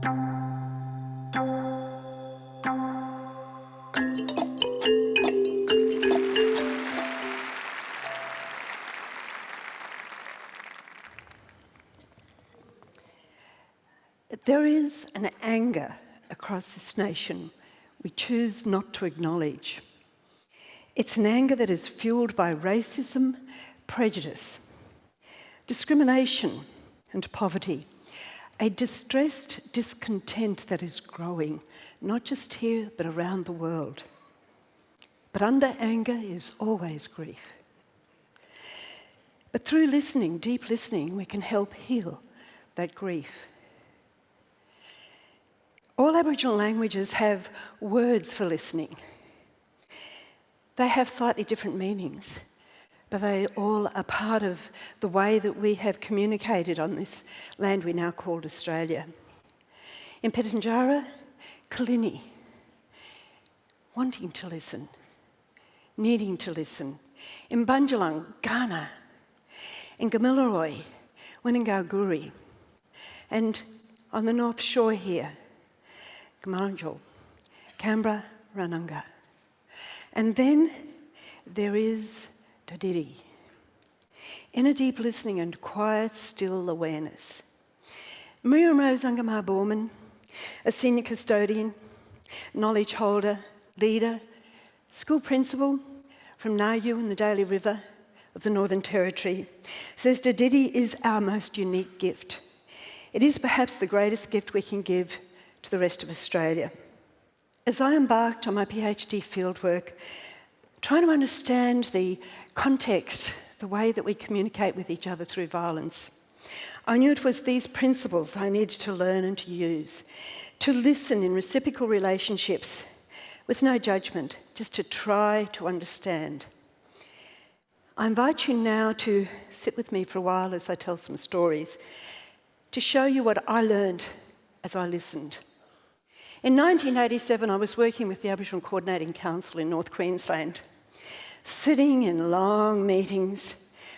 There is an anger across this nation we choose not to acknowledge. It's an anger that is fueled by racism, prejudice, discrimination and poverty, a distressed discontent that is growing, not just here but around the world. But under anger is always grief. But through listening, deep listening, we can help heal that grief. All Aboriginal languages have words for listening. They have slightly different meanings, but they all are part of the way that we have communicated on this land we now call Australia. In Pitjantjatjara, Kalini, wanting to listen, needing to listen. In Bunjalung, Ghana. In Gamilaroi, Winningalguri. And on the North Shore here, Gamarnjal, Canberra, Ranunga. And then there is Tadiri. Inner deep listening and quiet, still awareness. Miriam Rose Ungamar Borman, a senior custodian, knowledge holder, leader, school principal from Nayu in the Daly River of the Northern Territory, says Tadiri is our most unique gift. It is perhaps the greatest gift we can give to the rest of Australia. As I embarked on my PhD fieldwork, trying to understand the context, the way that we communicate with each other through violence, I knew it was these principles I needed to learn and to use, to listen in reciprocal relationships with no judgment, just to try to understand. I invite you now to sit with me for a while as I tell some stories, to show you what I learned as I listened. In 1987, I was working with the Aboriginal Coordinating Council in North Queensland, sitting in long meetings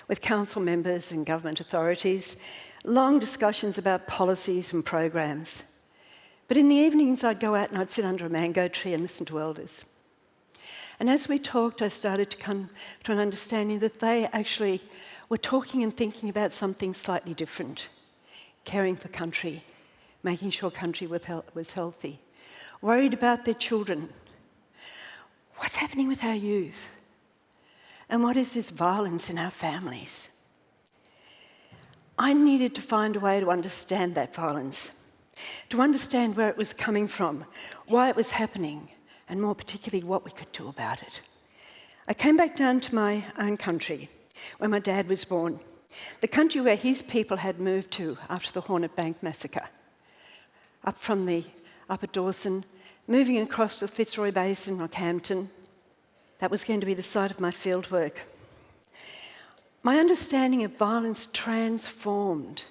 with council members and government authorities, long discussions about policies and programs. But in the evenings, I'd go out and I'd sit under a mango tree and listen to elders. And as we talked, I started to come to an understanding that they actually were talking and thinking about something slightly different, caring for country, making sure country was healthy, worried about their children. What's happening with our youth? And what is this violence in our families? I needed to find a way to understand that violence, to understand where it was coming from, why it was happening, and more particularly what we could do about it. I came back down to my own country, where my dad was born, the country where his people had moved to after the Hornet Bank massacre, up from the Upper Dawson, moving across to the Fitzroy Basin or Campton. That was going to be the site of my fieldwork. My understanding of violence transformed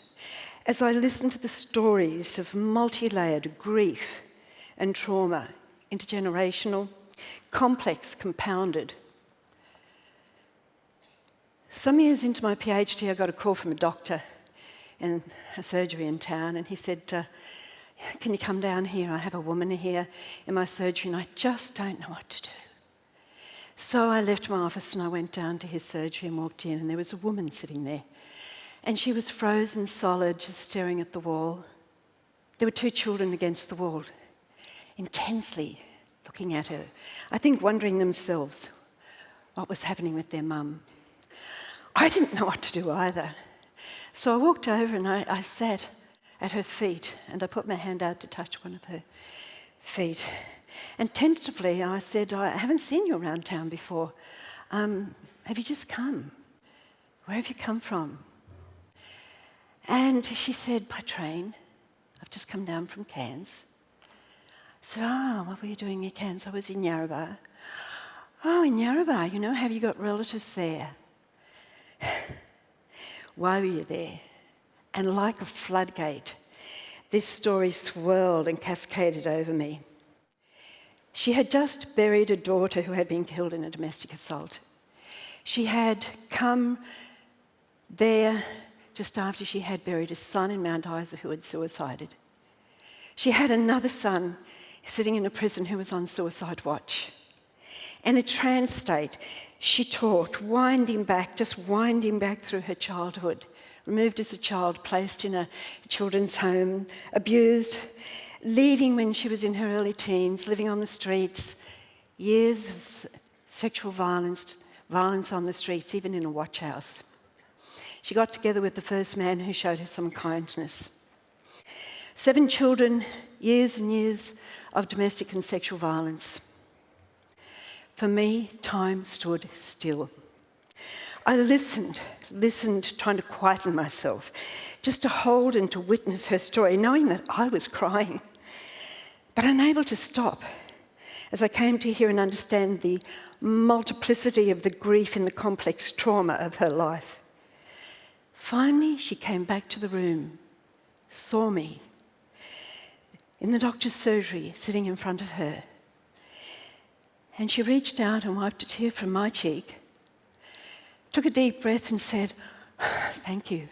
as I listened to the stories of multi-layered grief and trauma, intergenerational, complex, compounded. Some years into my PhD, I got a call from a doctor in a surgery in town, and he said, can you come down here? I have a woman here in my surgery and I just don't know what to do. So I left my office and I went down to his surgery and walked in, and there was a woman sitting there. And she was frozen solid, just staring at the wall. There were two children against the wall, intensely looking at her, I think wondering themselves what was happening with their mum. I didn't know what to do either. So I walked over and I sat at her feet, and I put my hand out to touch one of her feet. And tentatively I said, I haven't seen you around town before. Have you just come? Where have you come from? And she said, by train. I've just come down from Cairns. I said, what were you doing in Cairns? I was in Yarrabah. Oh, in Yarrabah, have you got relatives there? Why were you there? And like a floodgate, this story swirled and cascaded over me. She had just buried a daughter who had been killed in a domestic assault. She had come there just after she had buried a son in Mount Isa who had suicided. She had another son sitting in a prison who was on suicide watch. In a trance state, she talked, winding back through her childhood, removed as a child, placed in a children's home, abused, leaving when she was in her early teens, living on the streets, years of sexual violence on the streets, even in a watch house. She got together with the first man who showed her some kindness. 7 children, years and years of domestic and sexual violence. For me, time stood still. I listened, trying to quieten myself, just to hold and to witness her story, knowing that I was crying, but unable to stop as I came to hear and understand the multiplicity of the grief and the complex trauma of her life. Finally, she came back to the room, saw me in the doctor's surgery, sitting in front of her. And she reached out and wiped a tear from my cheek, took a deep breath and said, "Thank you.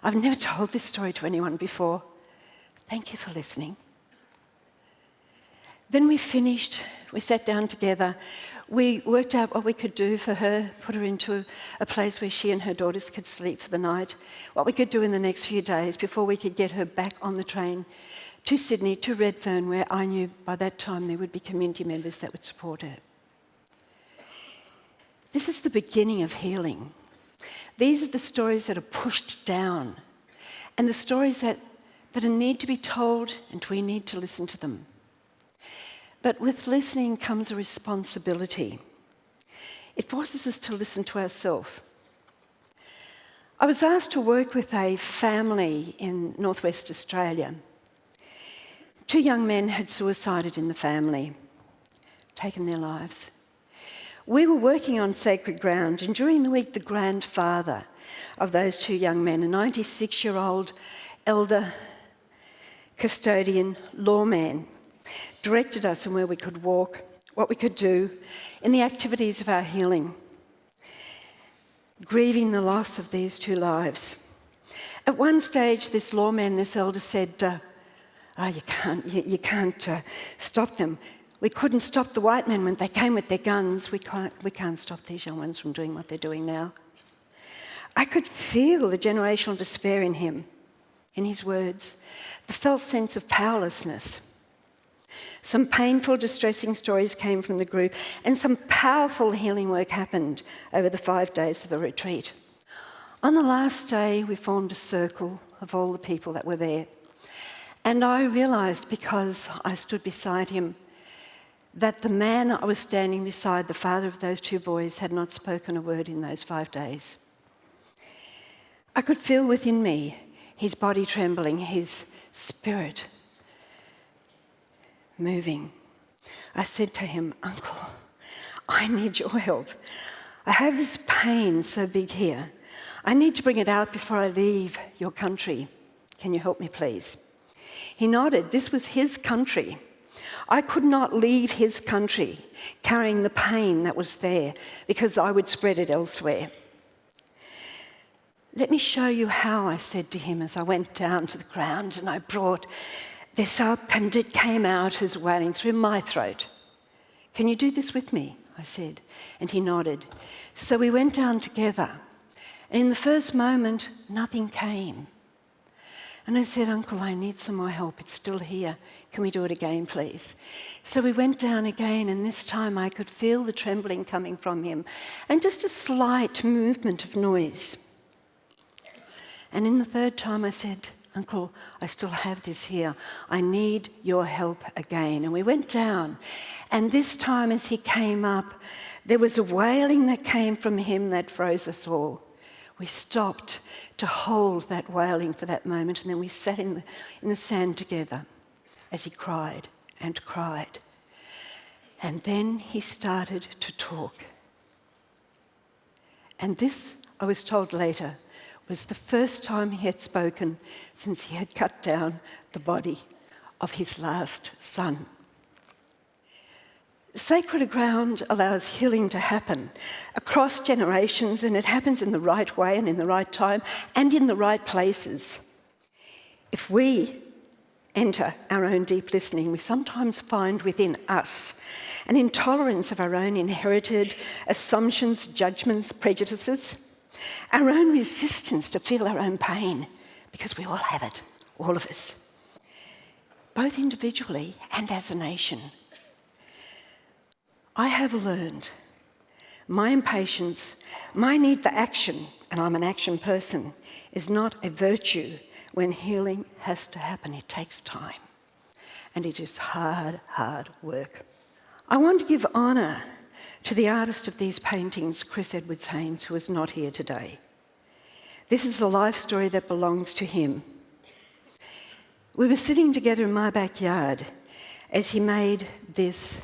I've never told this story to anyone before. Thank you for listening." Then we finished, we sat down together, we worked out what we could do for her, put her into a place where she and her daughters could sleep for the night, what we could do in the next few days before we could get her back on the train to Sydney, to Redfern, where I knew by that time there would be community members that would support her. This is the beginning of healing. These are the stories that are pushed down, and the stories that need to be told, and we need to listen to them. But with listening comes a responsibility. It forces us to listen to ourselves. I was asked to work with a family in northwest Australia. 2 young men had suicided in the family, taken their lives. We were working on sacred ground, and during the week, the grandfather of those 2 young men, a 96-year-old elder custodian lawman, directed us on where we could walk, what we could do in the activities of our healing, grieving the loss of these 2 lives. At one stage, this lawman, this elder, said, you can't stop them. We couldn't stop the white men when they came with their guns. We can't stop these young ones from doing what they're doing now. I could feel the generational despair in him, in his words, the felt sense of powerlessness. Some painful, distressing stories came from the group, and some powerful healing work happened over the 5 days of the retreat. On the last day, we formed a circle of all the people that were there. And I realised, because I stood beside him, that the man I was standing beside, the father of those 2 boys, had not spoken a word in those 5 days. I could feel within me his body trembling, his spirit moving. I said to him, "Uncle, I need your help. I have this pain so big here. I need to bring it out before I leave your country. Can you help me, please?" He nodded. This was his country. I could not leave his country carrying the pain that was there, because I would spread it elsewhere. "Let me show you how," I said to him as I went down to the ground, and I brought this up, and it came out as wailing through my throat. "Can you do this with me?" I said, and he nodded. So we went down together, and in the first moment, nothing came. And I said, "Uncle, I need some more help. It's still here. Can we do it again, please?" So we went down again, and this time I could feel the trembling coming from him, and just a slight movement of noise. And in the 3rd time I said, "Uncle, I still have this here. I need your help again." And we went down, and this time as he came up, there was a wailing that came from him that froze us all. We stopped to hold that wailing for that moment, and then we sat in the sand together as he cried and cried. And then he started to talk. And this, I was told later, was the first time he had spoken since he had cut down the body of his last son. Sacred ground allows healing to happen across generations, and it happens in the right way and in the right time and in the right places. If we enter our own deep listening, we sometimes find within us an intolerance of our own inherited assumptions, judgments, prejudices, our own resistance to feel our own pain, because we all have it, all of us, both individually and as a nation. I have learned my impatience, my need for action, and I'm an action person, is not a virtue. When healing has to happen, it takes time. And it is hard, hard work. I want to give honour to the artist of these paintings, Chris Edwards Haynes, who is not here today. This is a life story that belongs to him. We were sitting together in my backyard as he made this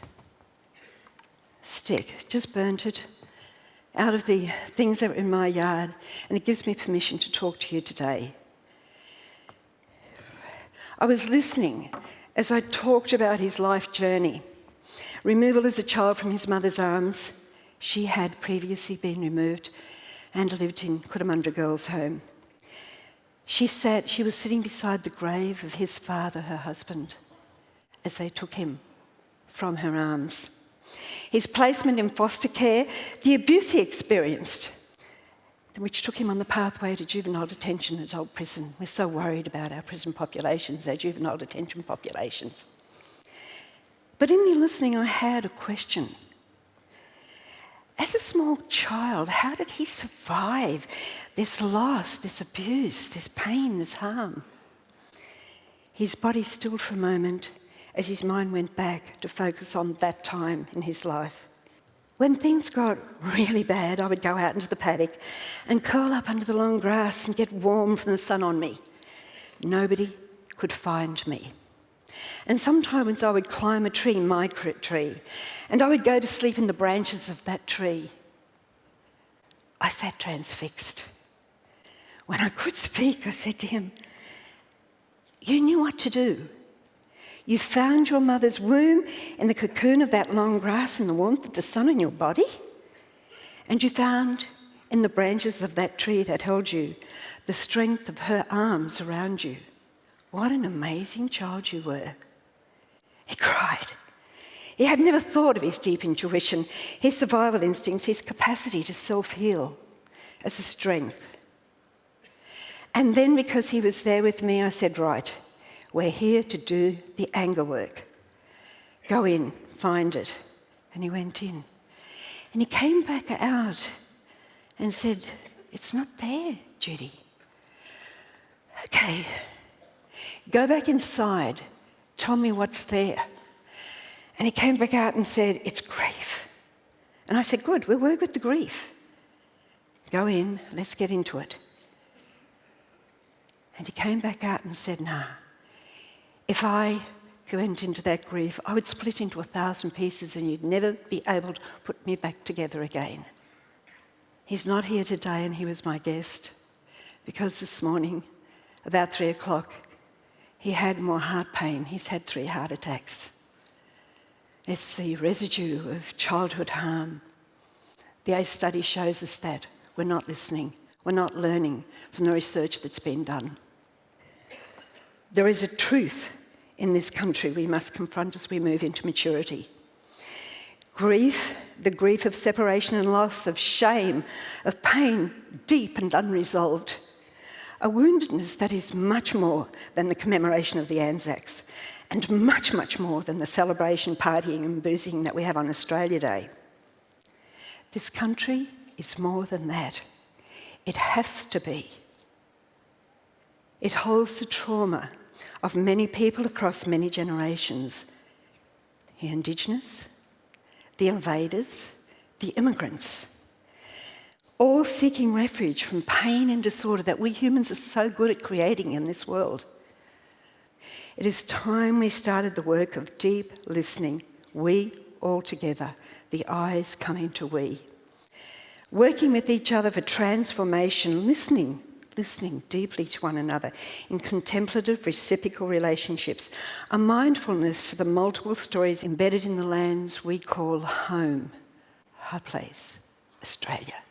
stick, just burnt it out of the things that were in my yard, and it gives me permission to talk to you today. I was listening as I talked about his life journey. Removal as a child from his mother's arms. She had previously been removed and lived in Cootamundra Girls' Home. She was sitting beside the grave of his father, her husband, as they took him from her arms. His placement in foster care, the abuse he experienced, which took him on the pathway to juvenile detention and adult prison. We're so worried about our prison populations, our juvenile detention populations. But in the listening, I had a question. As a small child, how did he survive this loss, this abuse, this pain, this harm? His body stilled for a moment as his mind went back to focus on that time in his life. When things got really bad, I would go out into the paddock and curl up under the long grass and get warm from the sun on me. Nobody could find me. And sometimes I would climb a tree, my tree, and I would go to sleep in the branches of that tree. I sat transfixed. When I could speak, I said to him, "You knew what to do. You found your mother's womb in the cocoon of that long grass and the warmth of the sun in your body. And you found in the branches of that tree that held you the strength of her arms around you. What an amazing child you were." He cried. He had never thought of his deep intuition, his survival instincts, his capacity to self-heal as a strength. And then, because he was there with me, I said, "Right, we're here to do the anger work. Go in, find it." And he went in. And he came back out and said, "It's not there, Judy." "Okay, go back inside. Tell me what's there." And he came back out and said, "It's grief." And I said, "Good, we'll work with the grief. Go in, let's get into it." And he came back out and said, "Nah. If I went into that grief, I would split into 1,000 pieces and you'd never be able to put me back together again." He's not here today, and he was my guest, because this morning, about 3 o'clock, he had more heart pain. He's had 3 heart attacks. It's the residue of childhood harm. The ACE study shows us that we're not listening, we're not learning from the research that's been done. There is a truth in this country we must confront as we move into maturity. Grief, the grief of separation and loss, of shame, of pain, deep and unresolved. A woundedness that is much more than the commemoration of the Anzacs, and much, much more than the celebration, partying and boozing that we have on Australia Day. This country is more than that. It has to be. It holds the trauma of many people across many generations. The Indigenous, the invaders, the immigrants, all seeking refuge from pain and disorder that we humans are so good at creating in this world. It is time we started the work of deep listening, we all together, the I's coming to we. Working with each other for transformation, listening deeply to one another in contemplative reciprocal relationships, a mindfulness to the multiple stories embedded in the lands we call home, our place, Australia.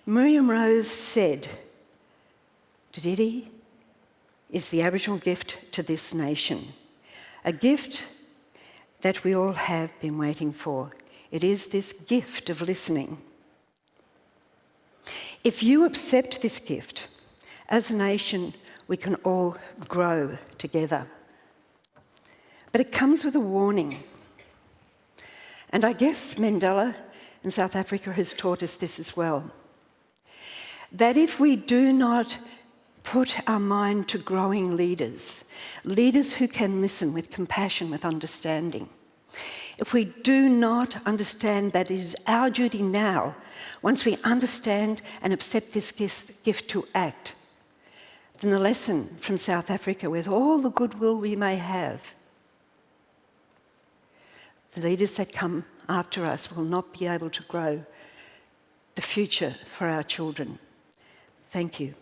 Miriam Rose said, "Diddy, is the Aboriginal gift to this nation, a gift that we all have been waiting for. It is this gift of listening. If you accept this gift, as a nation, we can all grow together. But it comes with a warning. And I guess Mandela in South Africa has taught us this as well. That if we do not put our mind to growing leaders, leaders who can listen with compassion, with understanding, if we do not understand that it is our duty now, once we understand and accept this gift to act, then the lesson from South Africa, with all the goodwill we may have, the leaders that come after us will not be able to grow the future for our children. Thank you.